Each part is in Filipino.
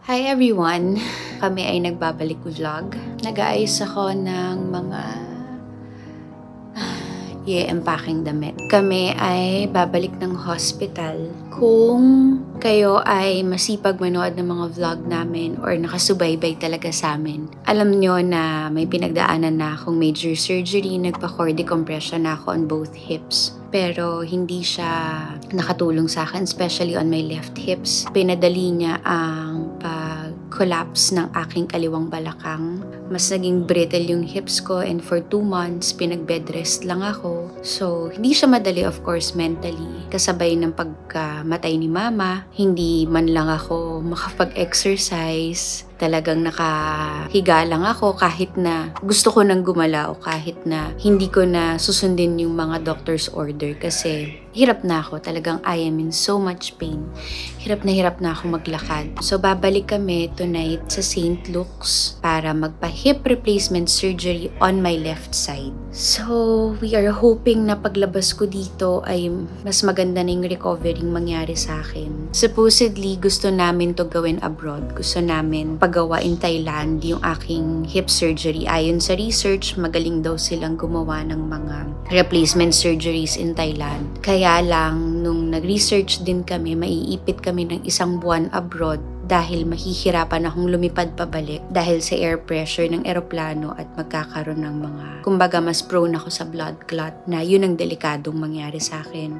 Hi everyone! Kami ay nagbabalik vlog. Nag-aayos ako ng mga i-empaking damit. Kami ay babalik ng hospital. Kung kayo ay masipag manood ng mga vlog namin or nakasubaybay talaga sa amin, alam nyo na may pinagdaanan na akong major surgery. Nagpa-core decompression na ako on both hips. Pero hindi siya nakatulong sa akin, especially on my left hips. Pinadali niya ang pag-collapse ng aking kaliwang balakang. Mas naging brittle yung hips ko, and for 2 months, pinag-bed rest lang ako. So, hindi siya madali, of course, mentally. Kasabay ng pagkamatay ni mama, hindi man lang ako makapag-exercise. Talagang nakahiga lang ako kahit na gusto ko nang gumalaw, kahit na hindi ko na susundin yung mga doctor's order kasi hirap na ako. Talagang I am in so much pain. Hirap na ako maglakad. So babalik kami tonight sa St. Luke's para magpa-hip replacement surgery on my left side. So we are hoping na paglabas ko dito ay mas maganda na yung recovering mangyari sa akin. Supposedly gusto namin to gawin abroad. Gusto namin pagawa in Thailand yung aking hip surgery. Ayon sa research, magaling daw silang gumawa ng mga replacement surgeries in Thailand. Kaya lang, nung nag-research din kami, maiipit kami ng 1 buwan abroad dahil mahihirapan akong lumipad pabalik dahil sa air pressure ng eroplano at magkakaroon ng mga, kumbaga mas prone ako sa blood clot na yun ang delikadong mangyari sa akin.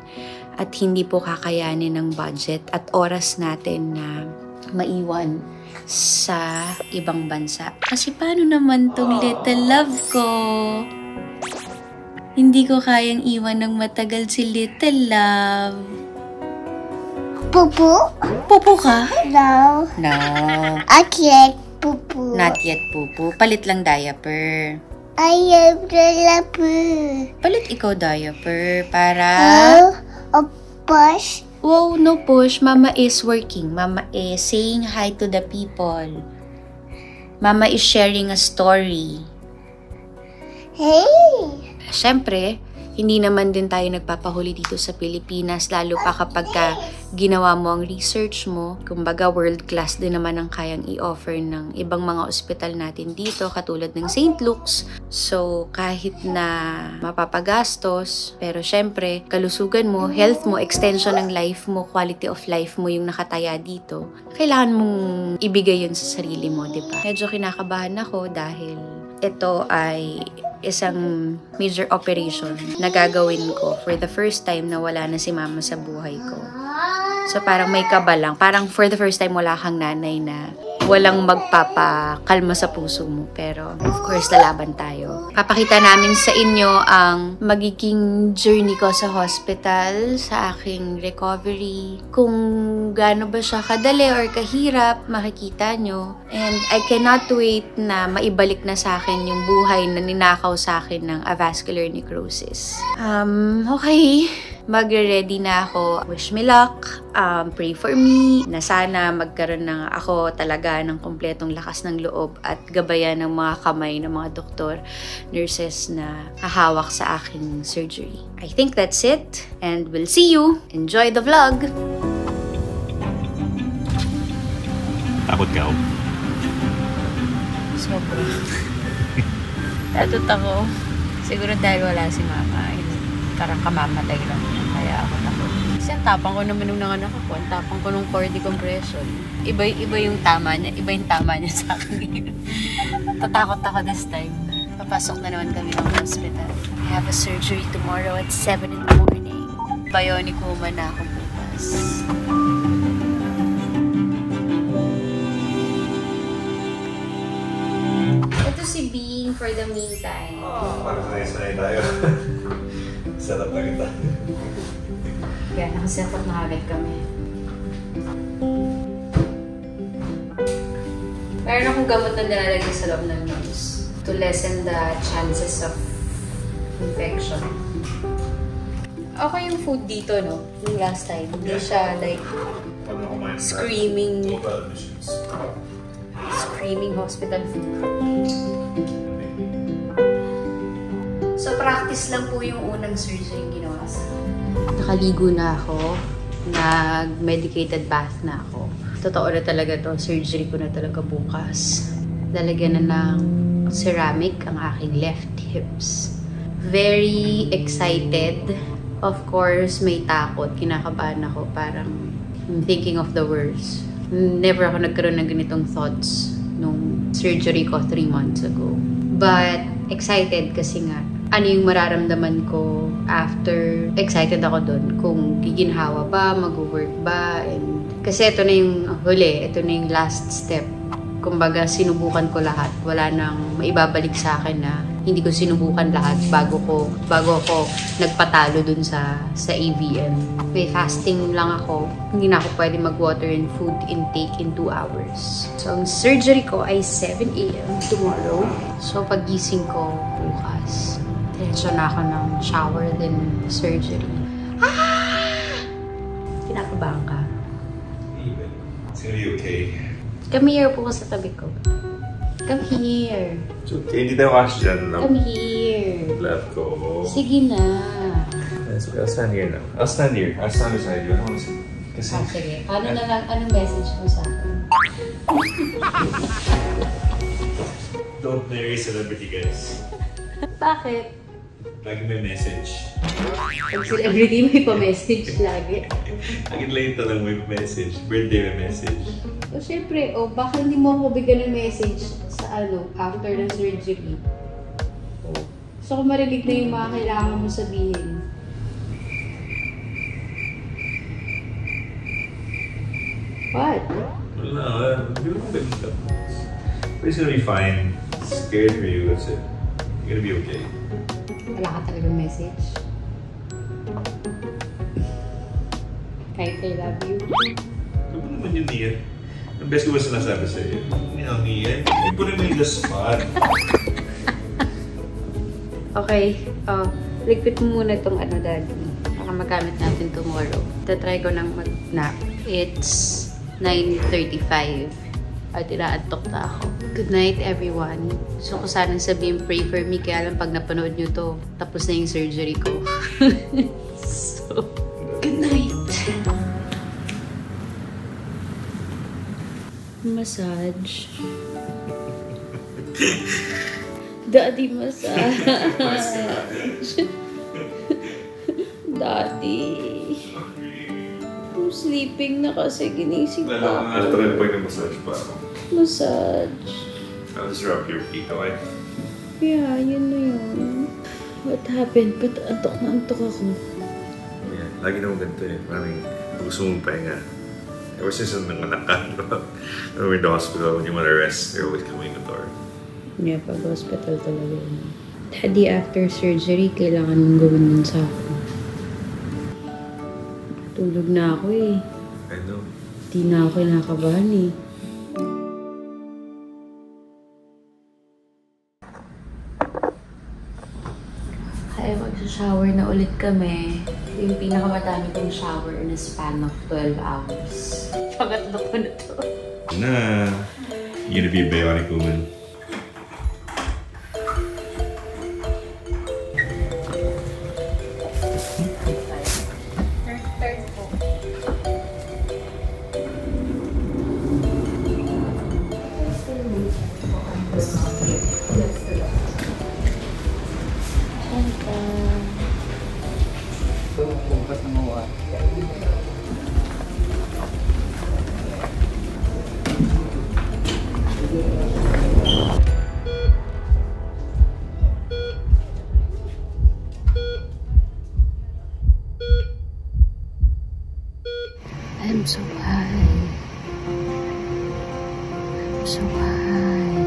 At hindi po kakayanin ng budget at oras natin na maiwan sa ibang bansa. Kasi paano naman tong little love ko? Hindi ko kayang iwan ng matagal si little love. Pupu? Pupu ka? No. No. Not yet, pupu. Not yet, pupu. Palit lang diaper. I am the leper. Palit ikaw diaper para... A push. Wow, no push. Mama is working. Mama is saying hi to the people. Mama is sharing a story. Hey. Siyempre, hindi naman din tayo nagpapahuli dito sa Pilipinas, lalo pa kapag ginawa mo ang research mo. Kumbaga, world class din naman ang kayang i-offer ng ibang mga ospital natin dito, katulad ng St. Luke's. So, kahit na mapapagastos, pero syempre, kalusugan mo, health mo, extension ng life mo, quality of life mo yung nakataya dito, kailangan mong ibigay yun sa sarili mo, di ba? Medyo kinakabahan ako dahil ito ay isang major operation na gagawin ko for the first time na wala na si mama sa buhay ko. So parang may kaba lang. Parang for the first time wala kang nanay na walang magpapakalma sa puso mo. Pero of course lalaban tayo. Papakita namin sa inyo ang magiging journey ko sa hospital, sa aking recovery. Kung gaano ba siya kadali or kahirap, makikita nyo. And I cannot wait na maibalik na sa akin yung buhay na ninakaw sa akin ng avascular necrosis. Okay. Magre-ready na ako. Wish me luck. Pray for me. Na sana magkaroon na ako talaga ng kompletong lakas ng loob at gabayan ng mga kamay ng mga doktor, nurses na hahawak sa aking surgery. I think that's it. And we'll see you. Enjoy the vlog! Takot ka? Sobra. Tatot ako. Siguro dahil wala si mama. Parang kamamatay lang niya. Kaya ako takot. Kasi ang tapang ko naman nung nanganak ako. Ang tapang ko nung core decompression. Iba yung tama niya. Iba yung tama niya sa akin. Tatakot ako this time. Papasok na naman kami ng hospital. I have a surgery tomorrow at 7 in the morning. Bionic woman na ako bukas. Ito si Bing for the meantime. Parang sanay tayo. Setup na kita. Kaya nakasetup na agad kami. Meron akong gamot na nilalagay sa loob ng nose to lessen the chances of infection. Okay yung food dito, no? Yung last time. Hindi siya like screaming hospital food. So, practice lang po yung unang surgery yung ginawa sa akin. Nakaligo na ako. Nag-medicated bath na ako. totoo na talaga to. Surgery ko na talaga bukas. Lalagyan na ng ceramic ang aking left hips. Very excited. Of course, may takot. Kinakabahan ako. Parang I'm thinking of the worst. Never ako nagkaroon ng ganitong thoughts nung surgery ko 3 months ago. But excited kasi nga, ano yung mararamdaman ko after. Excited ako dun kung giginhawa ba, mag-work ba, and kasi ito na yung huli, ito na yung last step. Kumbaga, sinubukan ko lahat. Wala nang maibabalik sa akin na hindi ko sinubukan lahat bago ako nagpatalo dun sa AVM. May fasting lang ako. Hindi na ako pwede mag-water and food intake in 2 hours. So, ang surgery ko ay 7 a.m. tomorrow. So, pagising ko bukas, diretso na ako ng shower then surgery. Kinakabahan ka? It's gonna be okay. Come here po sa tabi ko. Come here. It's okay. Hindi tayo kasi dyan lang. Come here. Let go. Sige na. It's okay. I'll stand here now. I'll stand here. I'll stand beside you. I don't want to sit. Kasi... Sige. Paano na lang? Anong message mo sa akin? Don't marry celebrity guys. Bakit? Lagi may message. Pag celebrity may pa-message lagi. Lagi late lang may message. Birthday may message. O syempre, baka hindi mo ako bigyan ng message sa after ng surgery. So kung marinig na yung mga kailangan mo sabihin. What? Wala. Hindi mo ganito. But it's gonna be fine. Scared for you, that's it. You're gonna be okay. Wala ka talagang message? Kahit I love you? Ano ba naman yun, Nia? Ang best ko ba sinasabi sa'yo? Nia, you put him in the spot. Okay. Ligpit mo muna itong Daddy. Baka magamit natin tomorrow. Tatry ko nang mag-nap. It's 9:35. At inaantok na ako. Good night, everyone. So, ko sanang sabihin, pray for me. Kaya lang pag napanood nyo to, tapos na yung surgery ko. So, good night. Massage. Daddy, massage. Daddy. I'm sleeping na kasi ginising pa ako. Try pa yung massage pa ako. Massage. I'll just rub your feet, okay? Yeah, yun na yun. What happened? Ba't antok na antok ako? Yeah, lagi naman ganito eh. Parang gusto mong pahinga. Ever since nanganak ka, when we're in the hospital, when you want to rest, they're always coming to the door. Yeah, pag hospital talaga yun. Daddy, after surgery, kailangan mong gawin nun sa akin. Tulog na ako eh. I know. Di na ako kinakabahan eh. Ay, mag-shower na ulit kami. Yung pinakamadami kong shower in a span of 12 hours. Pangatlo ko na to. Nah, you're gonna be a bionic woman. I'm so high. I'm so high.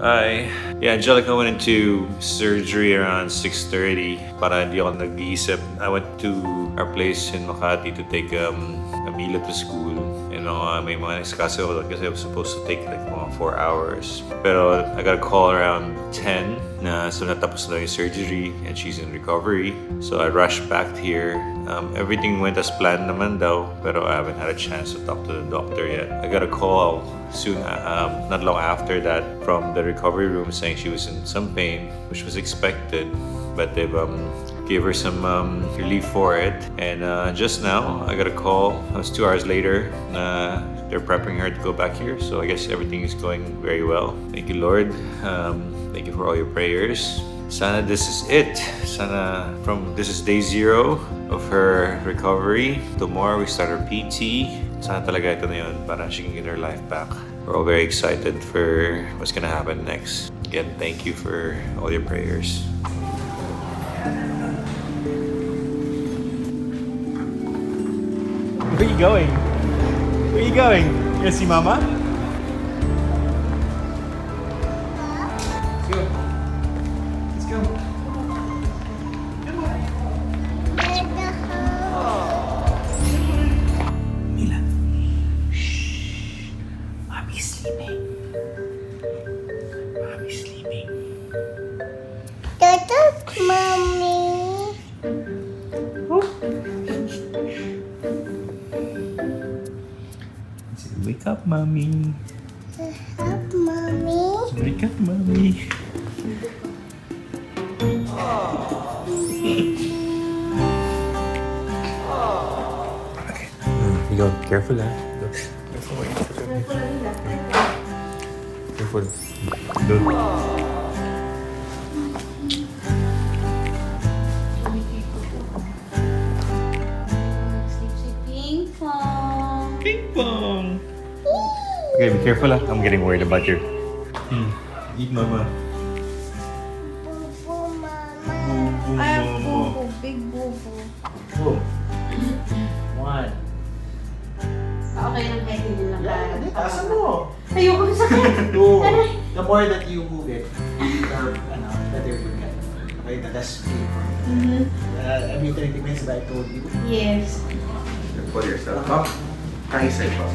Hi. Yeah, Angelica went into surgery around 6:30 para hindi ako nag-iisip. I went to our place in Makati to take Amila to school. You know, may mga nagsikaso ako kasi I was supposed to take like mga 4 hours. Pero I got a call around 10 na so natapos na yung surgery and she's in recovery. So I rushed back here. Everything went as planned naman daw, pero I haven't had a chance to talk to the doctor yet. I got a call soon, not long after that, from the recovery room saying she was in some pain, which was expected, but they've gave her some relief for it. And just now, I got a call. It was 2 hours later. They're prepping her to go back here. So I guess everything is going very well. Thank you, Lord. Thank you for all your prayers. Sana this is it. Sana this is day 0 of her recovery. Tomorrow we start her PT. Sana talaga ito na yun para she can get her life back. We're all very excited for what's gonna happen next. Again, thank you for all your prayers. Where are you going? Where are you going? You gonna see Mama? Let's go. Let's go. Mila. Shh. Mommy's sleeping. Mommy's sleeping. Tutup, Mommy. Wake up, Mommy. Up, Mommy. Wake up, Mommy. Okay. You go. Careful, ah. Go. Careful. Careful. Go. Ping pong. Ping pong. Okay, be careful, ah. I'm getting worried about you. Eat, Mama. Bubu, Mama. Ay, bubo. Big bubo. Oh. One. Okay lang kahit hindi lang Hindi, taasan mo. Ayoko sakit. Two. The more that you move it, the better you get. Okay, the less pain. Every 30 minutes that I told you. Yes. Pull yourself up. High side up.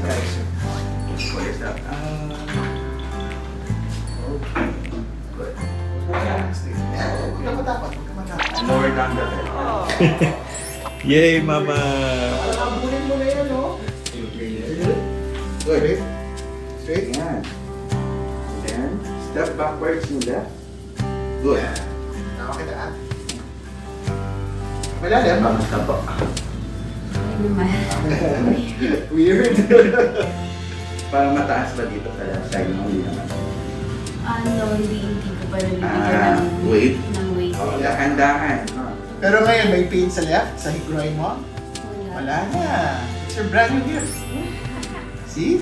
Pull yourself up. Good. Huwag ka matapad. And lower down the head. Yay, Mama. Parang abulin mo na yan, no? Good. Straight. Yan. And then, step backwards yung left. Good. Tama kita, ah. Malalim. Kamusta po? Ay naman. Weird. Parang mataas ba dito sa left side mo? Hindi naman. Hindi ko pa nalibigyan Weight. ng weight. Oh, dahan-dahan. Pero ngayon, may pain sa left, sa groin mo? Wala. Wala na. It's your brand new gift. See?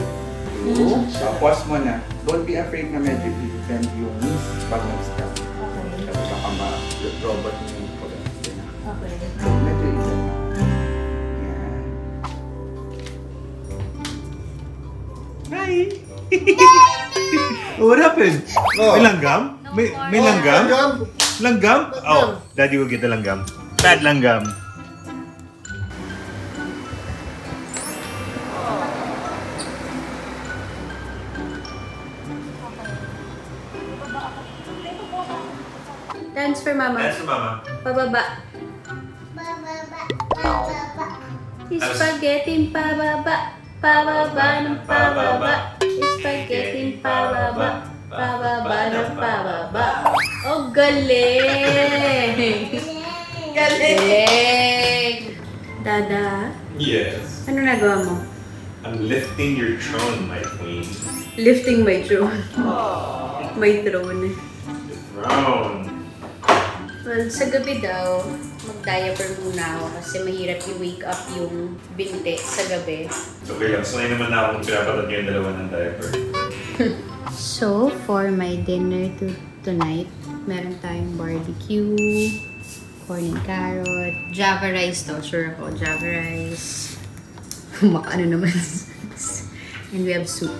Two. So, pause mo na. Don't be afraid na medyo i-bend yung knees pag nag-step. Okay. Kasi baka ma-robot mo yung pag-step. Okay. Medyo i-bend. Yan. Hi. What happened? May langgam? May langgam? Langgam? Oh, Daddy will get the langgam. Bad langgam. Dance for Mama. That's for Mama. Pababa. Bababa, bababa. Spaghetti pababa. Pababa ng pababa. Spaghetti pababa. Pababa ng pababa. Oh, galing! Galing! Dada, Yes. ano nagawa mo? I'm lifting your throne, my queen. Lifting my throne. My throne. The throne. Well, sa gabi daw, mag-diaper muna ako kasi mahirap i-wake up yung binte sa gabi. Okay lang, sanay naman na akong pinapatat yung dalawa ng diaper. So, for my dinner tonight, meron tayong barbecue, corn and carrot, java rice to, sure ako, java rice. Ano naman. And we have soup.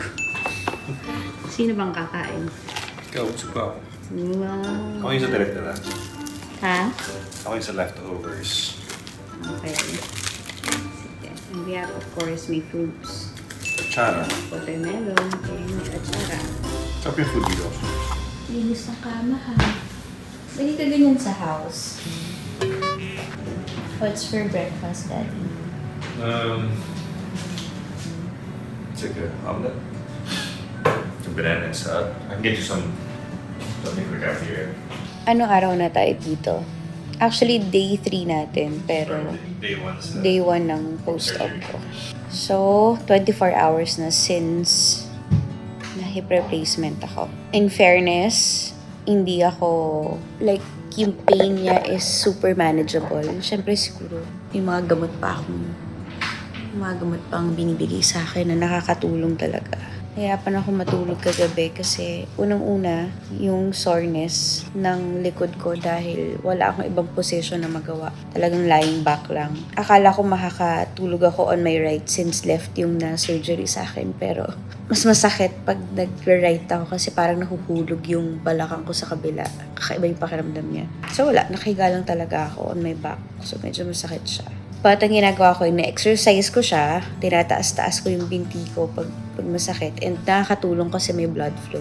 Sino bang kakain? Ikaw, suka ako. Wow. Ako yung sa direct na. Ha? Ako yung sa leftovers. Okay. Sige. And we have, of course, may fruits. Chara. Watermelon and atsara. Sarap yung food dito. Linis ng kama, ha? Lagi ka ganyan sa house. What's for breakfast, Daddy? It's like an omelet. Some banana and salad. I can get you something quick after here. Anong araw na tayo dito? Actually, day 3 natin, pero day 1 ng post-op ko. So, 24 hours na since na hip replacement ako. In fairness, hindi ako, like, yung pain niya is super manageable. Siyempre, siguro, yung mga gamot pa ang binibigay sa akin na nakakatulong talaga. Nahirapan ako matulog kagabi kasi unang-una yung soreness ng likod ko dahil wala akong ibang position na magawa. Talagang lying back lang. Akala ko makakatulog ako on my right since left yung na-surgery sa akin, pero mas masakit pag nag-right ako kasi parang nahuhulog yung balakang ko sa kabila. Kakaiba yung pakiramdam niya. So wala, nakahiga lang talaga ako on my back. So medyo masakit siya. But ang ginagawa ko, na-exercise ko siya, tinataas-taas ko yung binti ko pag masakit. And nakakatulong kasi may blood flow.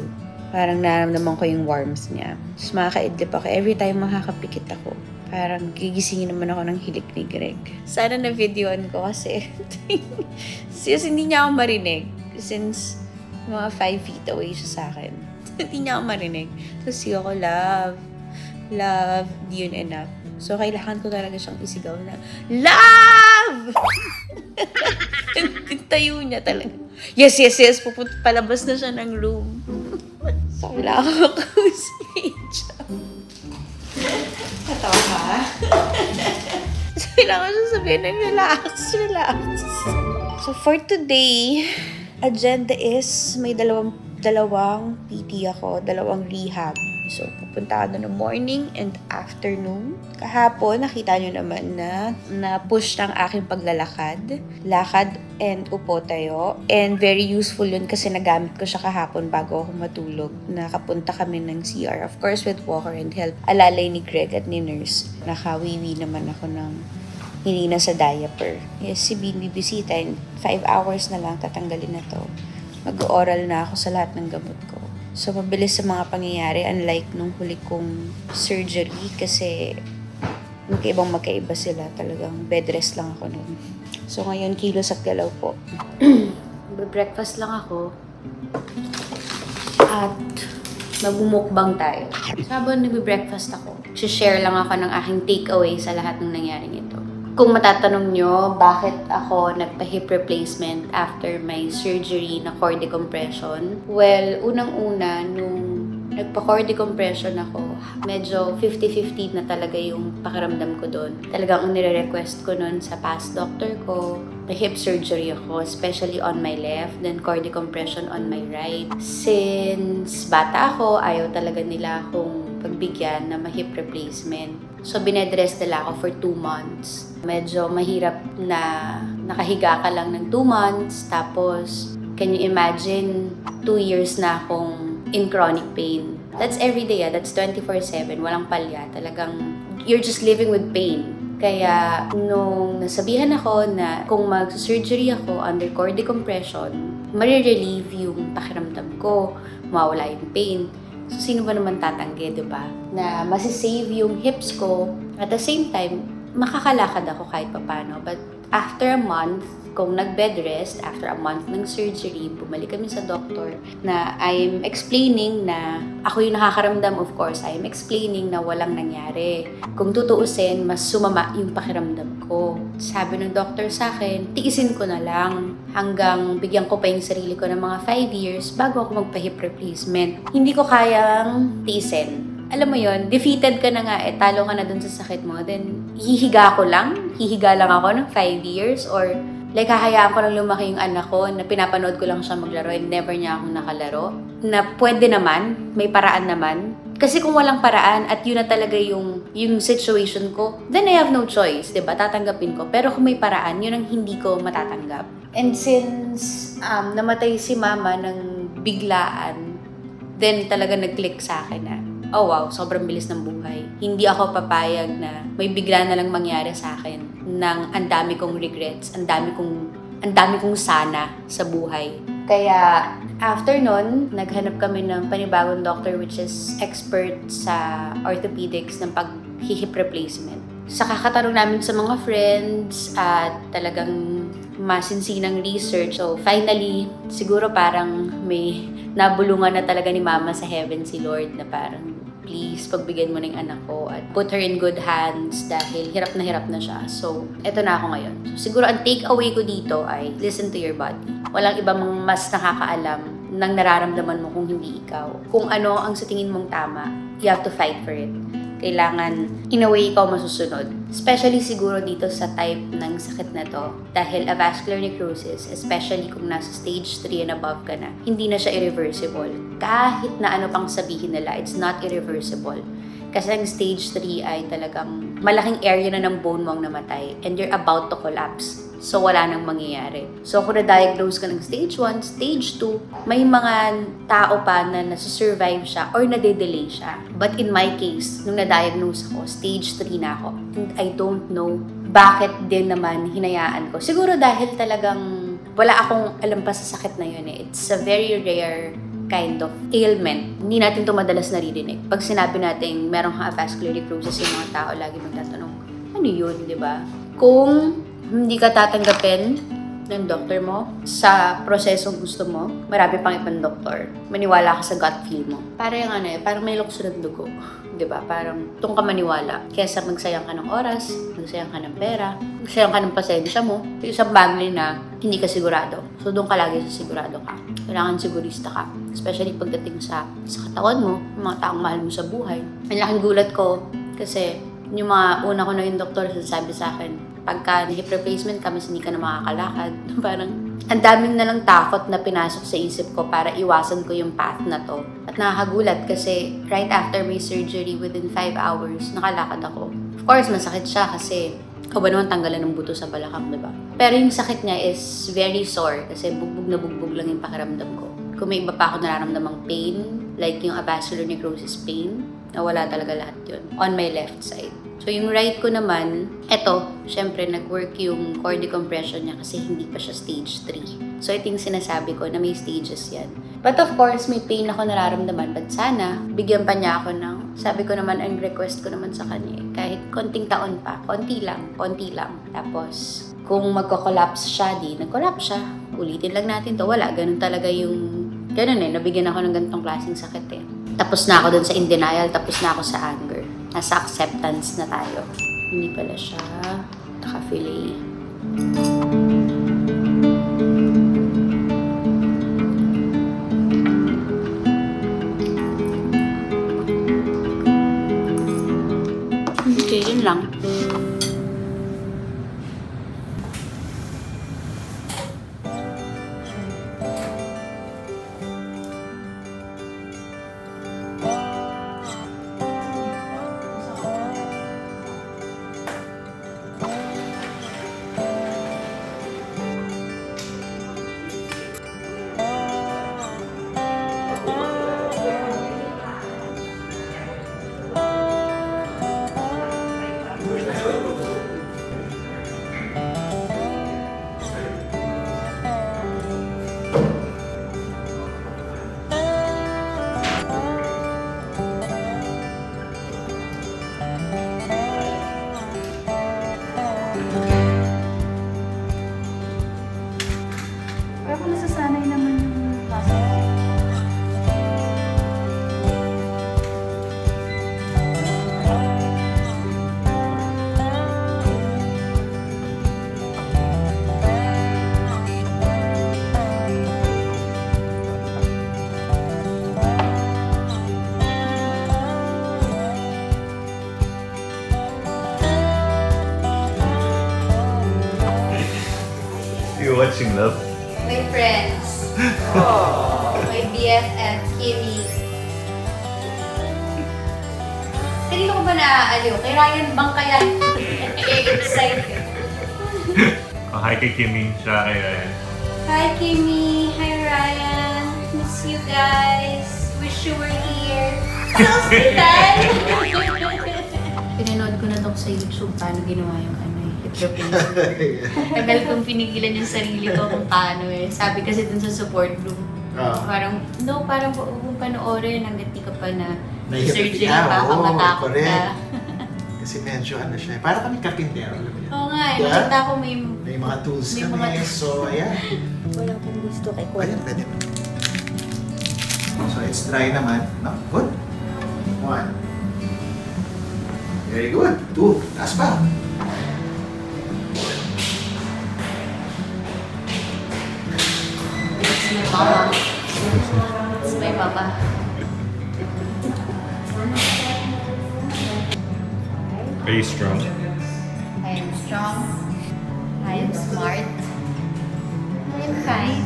Parang nararamdaman ko yung warmth niya. Tapos makakaidlip ako. Every time makakapikit ako, parang gigisingin naman ako ng hilik ni Greg. Sana na-videoan ko kasi since hindi niya ako marinig. Since mga 5 feet away siya sa akin. Hindi niya ako marinig. Tapos siya ko, love, di yun enough. So, kailangan ko talaga siyang isigaw na, love! Tayo niya talaga. Yes. Palabas na siya ng room. So, kailangan ko speech. Katawa ka? So, kailangan siya sabihin na relax. So, for today, agenda is may dalawang PT ako, dalawang rehab. So, pupunta ako ng morning and afternoon. Kahapon, nakita nyo naman na na-push ng aking paglalakad. Lakad and upo tayo. And very useful yun kasi nagamit ko siya kahapon bago ako matulog. Nakapunta kami ng CR. Of course, with walker and help. Alalay ni Greg at ni nurse. Nakawiwi naman ako ng hindi na sa diaper. Yes, si Bean bibisita and 5 hours na lang tatanggalin na to. Mag-oral na ako sa lahat ng gamot ko. So, mabilis sa mga pangyayari, unlike nung huli kong surgery kasi magkaiba sila. Talagang bed rest lang ako nun. So, ngayon, kilos at galaw po. Breakfast lang ako. At magbumukbang tayo. Sabon nagbe-breakfast ako. Share lang ako ng aking takeaway sa lahat ng nangyaring ito. Kung matatanong nyo, bakit ako nagpa-hip replacement after my surgery na core decompression? Well, unang-una, nung nagpa-core decompression ako, medyo 50-50 na talaga yung pakiramdam ko doon. Talagang ang nire-request ko noon sa past doctor ko, may hip surgery ako, especially on my left, then core decompression on my right. Since bata ako, ayaw talaga nila akong pagbigyan na ma-hip replacement. So, binedrest nila ako for 2 months. Medyo mahirap na nakahiga ka lang ng 2 months. Tapos, can you imagine, 2 years na akong in chronic pain. That's every day, that's 24/7. Walang palya. Talagang, you're just living with pain. Kaya, nung nasabihan ako na kung mag-surgery ako under core decompression, marirelieve yung pakiramdam ko, mawawala yung pain. So, sino ba naman tatanggi, diba? Na masisave yung hips ko. At the same time, makakalakad ako kahit papano. But after a month, kung nag-bed rest, after a month ng surgery, bumalik kami sa doctor na I'm explaining na ako yung nakakaramdam, of course. I'm explaining na walang nangyari. Kung tutuusin, mas sumama yung pakiramdam ko. Sabi ng doctor sa akin, tiisin ko na lang hanggang bigyan ko pa yung sarili ko ng mga 5 years bago ako magpa-hip replacement. Hindi ko kayang tiisin. Alam mo yon, defeated ka na nga talo ka na dun sa sakit mo, then hihiga lang ako ng 5 years or like hahayaan ko lang lumaki yung anak ko na pinapanood ko lang siya maglaro and never niya akong nakalaro. Na pwede naman, may paraan naman. Kasi kung walang paraan at yun na talaga yung situation ko, then I have no choice, diba? Tatanggapin ko. Pero kung may paraan, yun ang hindi ko matatanggap. And since namatay si mama ng biglaan, then talaga nag-click sa akin na, oh wow, sobrang bilis ng buhay. Hindi ako papayag na may bigla na lang mangyari sa akin nang ang dami kong regrets, ang dami kong sana sa buhay. Kaya after nun, naghanap kami ng panibagong doctor which is expert sa orthopedics ng pag-hip replacement. Sa kakatanong namin sa mga friends at talagang masinsinang research. So finally, siguro parang may nabulungan na talaga ni Mama sa heaven si Lord na parang please, pagbigyan mo na yung anak ko at put her in good hands dahil hirap na siya. So, eto na ako ngayon. So, siguro ang take away ko dito ay listen to your body. Walang ibang mas nakakaalam ng nararamdaman mo kung hindi ikaw. Kung ano ang sa tingin mong tama, you have to fight for it. Kailangan, in a way, ikaw masusunod. Especially siguro dito sa type ng sakit na to. Dahil avascular necrosis, especially kung nasa stage 3 and above ka na, hindi na siya irreversible. Kahit na ano pang sabihin nila, it's not irreversible. Kasi ang stage 3 ay talagang malaking area na ng bone mo ang namatay and you're about to collapse. So, wala nang mangyayari. So, kung na-diagnose ka ng stage 1, stage 2, may mga tao pa na nasusurvive siya or nade-delay siya. But in my case, nung na-diagnose ako, stage 3 na ako. And I don't know bakit din naman hinayaan ko. Siguro dahil talagang wala akong alam pa sa sakit na yun eh. It's a very rare kind of ailment. Hindi natin ito madalas naririnig. Pag sinabi natin merong avascular necrosis, yung mga tao lagi magtatanong, ano yun, di ba? Kung hindi ka tatanggapin ng doktor mo sa prosesong gusto mo, marami pang ibang doktor. Maniwala ka sa gut feel mo. Parang ano eh, parang may lukso ng dugo. Diba? Parang doon ka maniwala. Kesa magsayang ka ng oras, magsayang ka ng pera, magsayang ka ng pasensya mo, isang bagay na hindi ka sigurado. So doon ka lagi sa sigurado ka. Kailangan sigurista ka. Especially pagdating sa katawan mo, yung mga taong mahal mo sa buhay. Ang laking gulat ko kasi yung mga una ko na yung doktor sabi sa akin, pagka hip replacement ka, mas hindi ka na makakalakad. Parang, ang daming na lang takot na pinasok sa isip ko para iwasan ko yung path na to. At nakakagulat kasi right after my surgery, within 5 hours, nakalakad ako. Of course, masakit siya kasi ikaw ba naman tanggalan ng buto sa balakang, diba? Pero yung sakit niya is very sore kasi bugbog na bugbog lang yung pakiramdam ko. Kung may iba pa ako nararamdamang pain, like yung avascular necrosis pain, nawala talaga lahat yun on my left side. So, yung right ko naman, eto, syempre, nag-work yung core decompression niya kasi hindi pa siya stage 3. So, ito yung sinasabi ko na may stages yan. But of course, may pain ako nararamdaman. But sana, bigyan pa niya ako ng, sabi ko naman, ang request ko naman sa kanya, kahit konting taon pa, konti lang. Tapos, kung magko-collapse siya, nag-collapse siya. Ulitin lang natin to. Wala, ganun talaga yung, ganun eh, nabigyan ako ng ganitong klaseng sakit eh. Tapos na ako dun sa in denial, tapos na ako sa anger. Nasa acceptance na tayo. Hindi pala siya naka-fillet. Okay, yun lang. You're watching Love? My friends. My BFF, Kimmy. Kanino ko ba naaaliw? Kay Ryan bang kaya? Excited. Oh, hi kay Kimmy. Siya kay Ryan. Hi Kimmy. Hi Ryan. Miss you guys. Wish you were here. Sa hospital! Pinanood ko na to sa YouTube paano ginawa yung tagal kong pinigilan yung sarili ko kung paano eh. Sabi kasi dun sa support group, parang huwag mong panoorin hanggat di ka pa na surgery pa, matakot ka. Kasi medyo ano siya, para kami karpintero. Oo nga, nakita ko may mga tools kami, so ayan. Walang kang gusto kay Kuya. Ayan, pwede mo. So it's dry naman, no? Good. 1. Very good. 2. Taas pa. It's my mama. It's my mama. Are you strong? I am strong. I am smart. I am kind.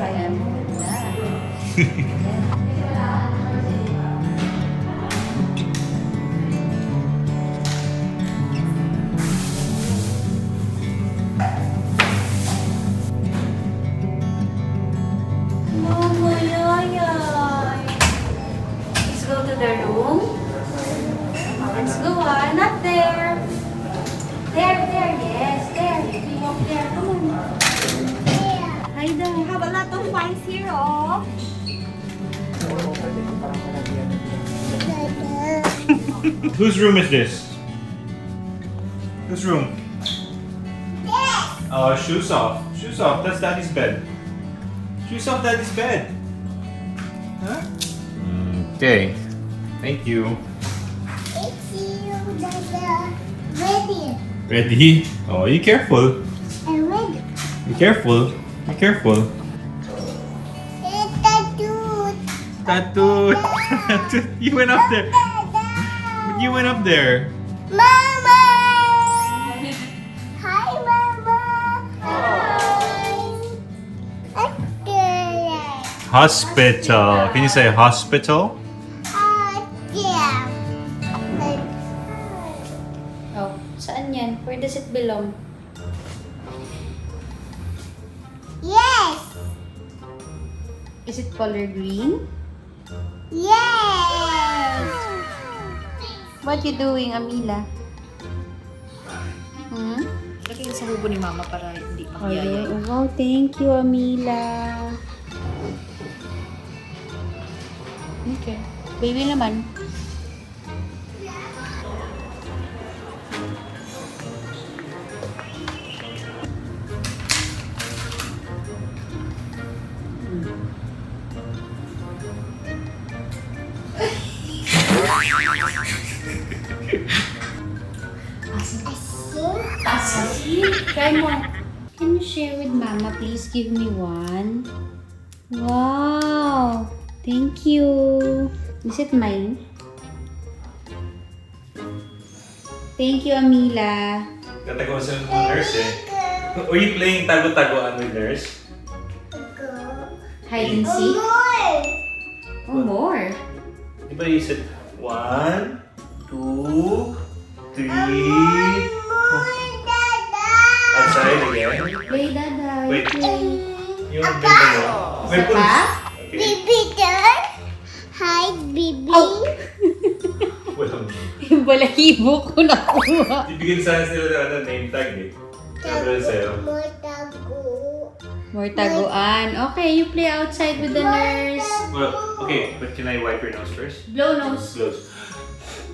I am Let's go to the room. Let's go, not there. There, yes, there. You walk there, come on. Hi there. We have a lot of fines here, oh. Whose room is this? Whose room? Oh, shoes off. Shoes off. That's Daddy's bed. Shoes off Daddy's bed. Huh? Okay. Thank you. It's you, Dada. Ready. Ready? Oh, you careful. I'm ready. Be careful. Be careful. It's the dude. Tattoo. You went up there. Dada. You went up there. Mama. Hi, Mama. Hi. Okay. Hospital. Can you say hospital? Yeah. Oh, saan yan? Where does it belong? Yes. Is it color green? Yes. What you doing, Amila? Hmm? Lagay sa hubo ni Mama para hindi Oh, magyaya. yeah. Wow, thank you, Amila. Okay. Baby naman. Try mo. Can you share with Mama, please? Give me one. Wow! Thank you. Is it mine? Thank you, Amila. Tatago sa mga nurse eh. Are you playing tago-tagoan with nurse? Hide and seek? Oh, more. Diba you said 1, 2, 3. Outside again. Play, Dada. Wait. Play. Yung benda mo. May Isa pulis. pa? Okay. Baby girl. Hi, baby. Walang. Yung balahibo ko nakuha. Ibigin sana sila ng name tag eh. Sabi sa'yo. More taguan. Okay, you play outside with the nurse. Well, okay, but can I wipe your nose first? Blow nose. Close.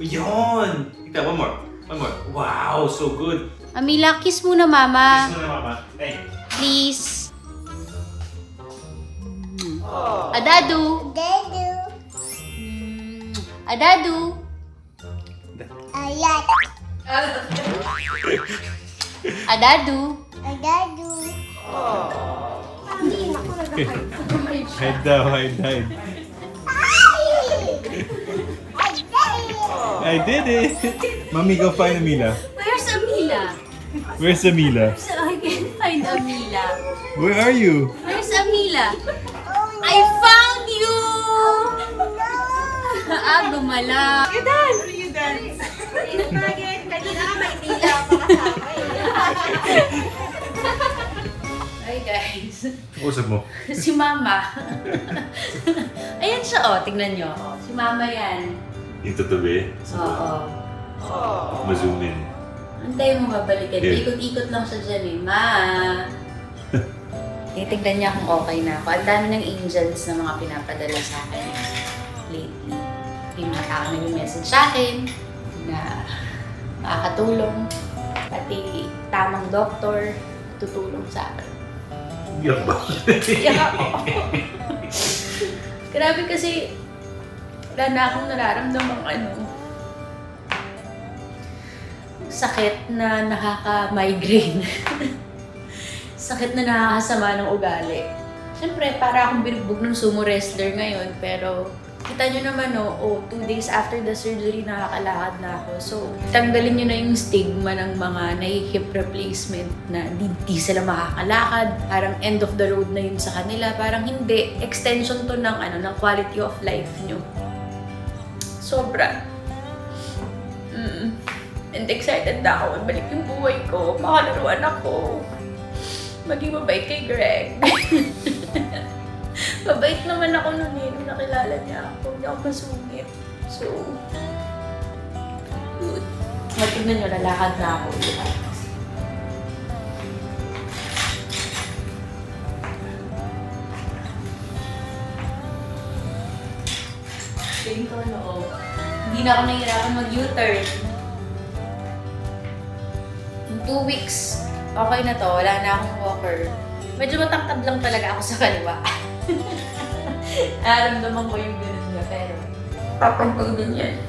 Yon! Ika, one more. One more. Wow, so good. Amila, kiss muna, Mama. Kiss mo na, Mama. Hey. Please. Adadu. Dadu. Adadu. Ayat. Adadu. Dadu. Hide daw, hide. I did it! Mommy, go find Amila. Where's Amila? Where's Amila? So I can't find Amila. Where are you? Where's Amila? I found you! Gumala. You dance! You dance! Kanina ka may tila pa kasama Hi guys. Usap mo. Si Mama. Ayan siya, oh. Tingnan nyo. Si Mama yan. Yung tatabi? Oo. Ma-zoom in. Antay mo babalikan. Yeah. Ikot-ikot lang siya dyan eh. Ma! Titignan niya kung okay na ako. Ang dami ng angels na mga pinapadala sa akin lately. Yung mga tao nag-message sa akin na makakatulong. Pati tamang doktor tutulong sa akin. Iyak ba? Iyak ako. Grabe kasi Wala na akong nararamdamang sakit na nakaka-migraine. Sakit na nakakasama ng ugali. Siyempre, para akong binugbog ng sumo wrestler ngayon, pero kita nyo naman, 2 days after the surgery, nakakalakad na ako. So, tanggalin nyo na yung stigma ng mga hip replacement na di sila makakalakad. Parang end of the road na yun sa kanila. Parang hindi. Extension to ng, ng quality of life nyo. Sobra. And excited na ako. Balik yung buhay ko. Makalaruan ako. Maging mabait kay Greg. Mabait naman ako nun nung nakilala niya ako. Hindi ako masungit. So, good. Matignan nyo, lalakad na ako. Tingin ko hindi na ako nahihirapan mag-U-turn. In 2 weeks, okay na to. Wala na akong walker. Medyo matangkad lang talaga ako sa kaliwa. Naramdaman ko yung ganun niya, pero papantog din yan.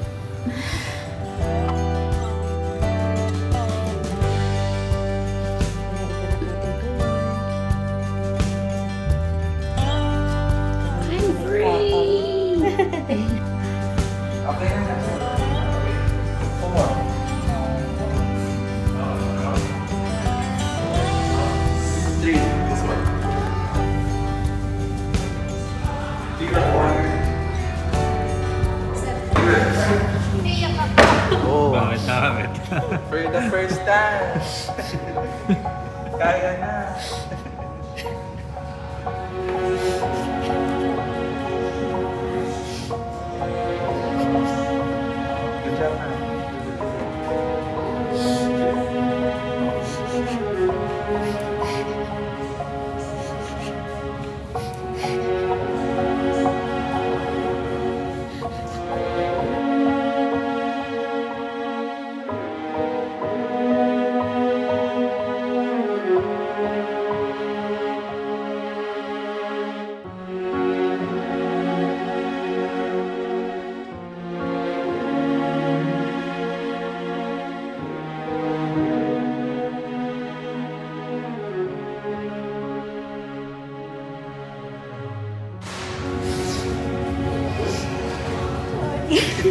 I'm free! Okay na nga. 4. 3. This one. Oh. Bakit? For the first time. Kaya na. Good job, man.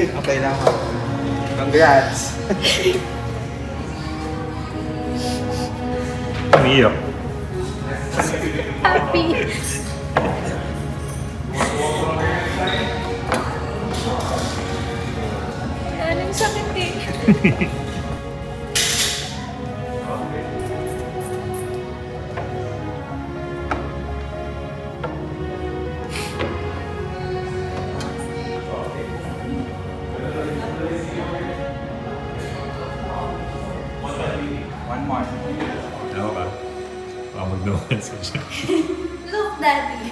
Okay lang ako. Congrats! Umiyak. Happy! Anong sakit eh? One more. Ako ba? Baka mag-nuance ko siya. Look, Daddy!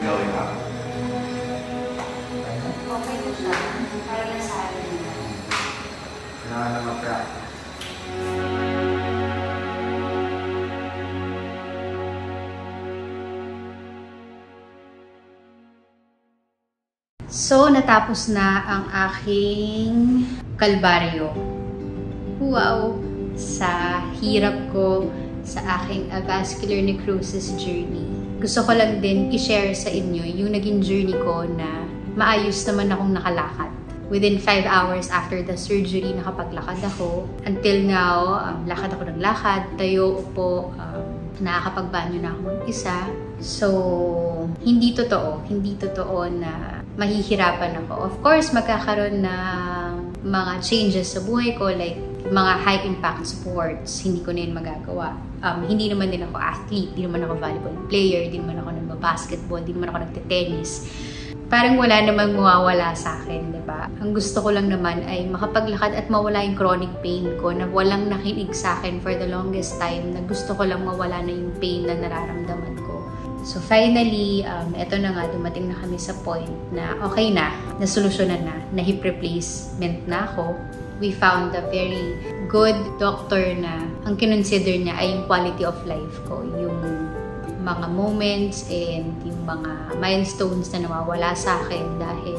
Going up. Okay na siya. Para na sa akin. Kailangan na mag-practice. So, natapos na ang aking kalbaryo. Wow! Sa hirap ko sa aking avascular necrosis journey. Gusto ko lang din i-share sa inyo yung naging journey ko na maayos naman akong nakalakad. Within 5 hours after the surgery, nakapaglakad ako. Until now, lakad ako ng lakad, tayo, upo, nakakapagbanyo na ako mag-isa. So, hindi totoo na mahihirapan ako. Of course, magkakaroon ng mga changes sa buhay ko, like mga high-impact sports, hindi ko na yun magagawa. Hindi naman din ako athlete, hindi naman ako volleyball player, hindi naman ako nagbabasketball, hindi naman ako nagte-tennis. Parang wala namang mawawala sa akin, di ba? Ang gusto ko lang naman ay makapaglakad at mawala yung chronic pain ko na walang nakinig sa akin for the longest time, na gusto ko lang mawala na yung pain na nararamdaman ko. So finally, eto na nga, dumating na kami sa point na okay na, nasolusyonan na hip replacement na ako. we found a very good doctor na ang kinonsider niya ay yung quality of life ko. Yung mga moments and yung mga milestones na nawawala sa akin dahil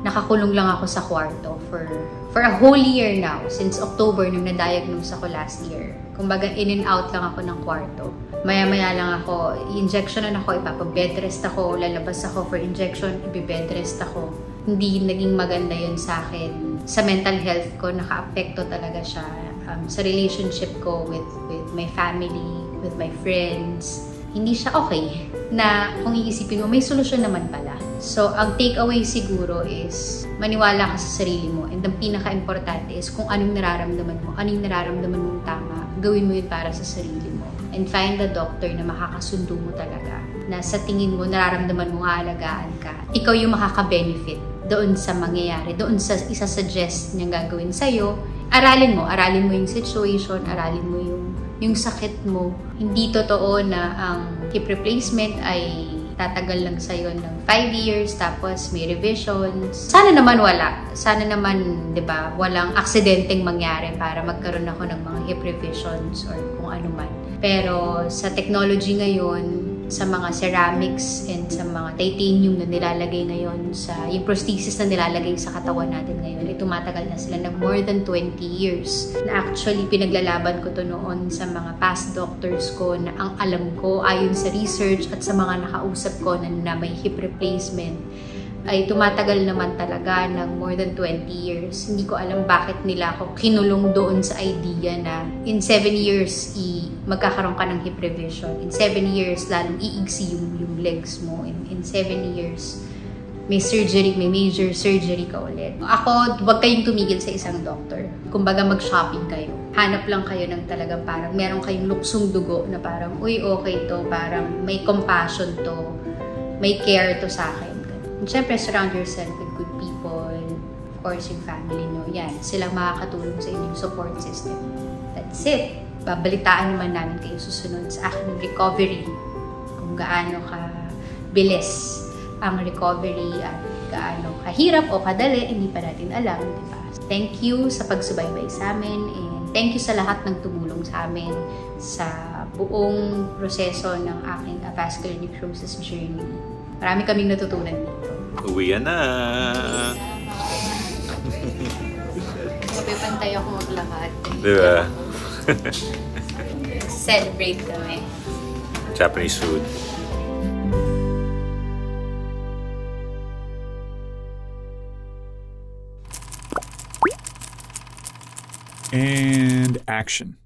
nakakulong lang ako sa kwarto for a whole year now, since October nung na-diagnose ako last year. Kumbaga, in and out lang ako ng kwarto. Maya-maya lang ako, injectionan ako, ipapabed rest ako, lalabas ako for injection, ibibed rest ako. Hindi naging maganda yun sa akin. Sa mental health ko, naka-apekto talaga siya. Sa relationship ko with my family, with my friends, hindi siya okay. Na kung iisipin mo, may solusyon naman pala. So, ang takeaway siguro is maniwala ka sa sarili mo. And ang pinaka-importante is kung anong nararamdaman mo, anong nararamdaman mong tama, gawin mo yun para sa sarili mo. And find the doctor na makakasundo mo talaga. Na sa tingin mo, nararamdaman mo, aalagaan ka. Ikaw yung makaka-benefit doon sa mangyayari, doon sa isa-suggest niyang gagawin sa'yo. Aralin mo yung situation, aralin mo yung sakit mo. Hindi totoo na ang hip replacement ay tatagal lang sa'yo ng 5 years, tapos may revisions. Sana naman wala. Sana naman, di ba, walang aksidenteng mangyari para magkaroon ako ng mga hip revisions or kung ano man. Pero sa technology ngayon, sa mga ceramics and sa mga titanium na nilalagay ngayon, sa yung prosthesis na nilalagay sa katawan natin ngayon, ay tumatagal na sila ng more than 20 years. Na actually, pinaglalaban ko to noon sa mga past doctors ko na ang alam ko, ayon sa research at sa mga nakausap ko na may hip replacement, ay tumatagal naman talaga ng more than 20 years. Hindi ko alam bakit nila ako kinulong doon sa idea na in 7 years, magkakaroon ka ng hip revision. In 7 years, lalong iigsi yung legs mo. In 7 years, may surgery, may major surgery ka ulit. Ako, huwag kayong tumigil sa isang doctor. Kumbaga, mag-shopping kayo. Hanap lang kayo ng talagang parang meron kayong luksong dugo na parang, uy, okay to, parang may compassion to, may care to sa akin. And syempre, surround yourself with good people. Of course, yung family nyo. Yan, silang makakatulong sa inyong support system. That's it. Babalitaan naman namin kayo susunod sa aking recovery. Kung gaano ka-bilis ang recovery at gaano kahirap o kadali, hindi pa natin alam, diba? Thank you sa pagsubaybay sa amin and thank you sa lahat ng tumulong sa amin sa buong proseso ng aking avascular necrosis journey. Marami kaming natutunan dito. Uwi na! Mapipantay ako maglakad. Diba? Celebrate kami. Japanese food. And action.